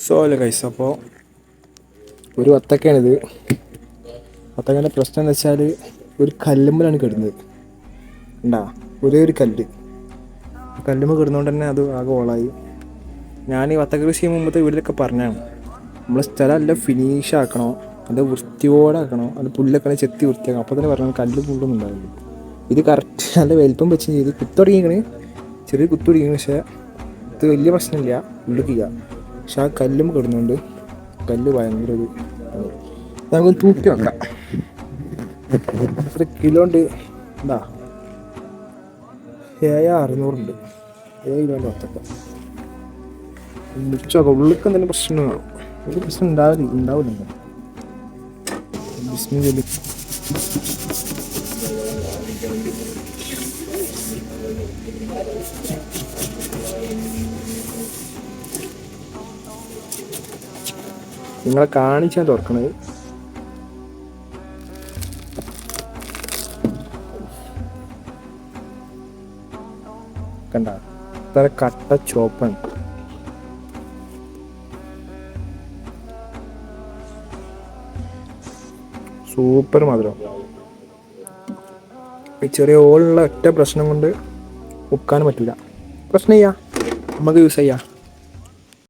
So അല്ല കൈസ്, അപ്പോൾ ഒരു വത്തക്കയാണിത്. വത്തക്കേൻ്റെ പ്രശ്നം എന്ന് വെച്ചാൽ ഒരു കല്ലുമ്മലാണ് കിടന്നത്. ഉണ്ടാ ഒരേ ഒരു കല്ലുമ്മ കിടന്നുകൊണ്ട് തന്നെ അത് ആകെ ഓളായി. ഞാൻ ഈ വത്തക്ക കൃഷി മുമ്പത്തെ വീട്ടിലൊക്കെ പറഞ്ഞാണ്, നമ്മൾ സ്ഥലം എല്ലാം ഫിനിഷ് ആക്കണോ, അത് വൃത്തിയോടെ ആക്കണോ, അത് പുല്ലൊക്കെ ചെത്തി വൃത്തിയാക്കണം. അപ്പോൾ തന്നെ പറഞ്ഞു കല്ല് പുല്ലൊന്നും ഉണ്ടാവില്ല. ഇത് കറക്റ്റ് നല്ല വലിപ്പം വെച്ച് ചെയ്ത് കുത്തൊടങ്ങിക്കണ്, ചെറിയ കുത്തൊടങ്ങിക്കണ്. പക്ഷേ ഇത് വലിയ പ്രശ്നമില്ല, ഉള്ളിക്കില്ല. പക്ഷെ ആ കല്ലും കിടന്നുകൊണ്ട് കല്ല് ഭയങ്കര ഒരു നമുക്കൊന്ന് തൂക്കി വെക്കാം. എത്ര കിലോ ഉണ്ട്? എന്താ 7600 7 കിലോൻ്റെ വത്തക്ക മുറിച്ച് നോക്കാം. ഉള്ളിക്ക് എന്തെങ്കിലും പ്രശ്നം കാണും. ഒരു പ്രശ്നം ഉണ്ടാവില്ല. നിങ്ങളെ കാണിച്ചാൽ തുറക്കണത്. കണ്ട ഇത്ര കട്ട ചോപ്പാണ്. സൂപ്പർ മധുരം. ഈ ചെറിയ ഓളുള്ള ഒറ്റ പ്രശ്നം കൊണ്ട് മുക്കാനും പറ്റില്ല. പ്രശ്നം ചെയ്യാം, നമുക്ക് യൂസ് ചെയ്യാം.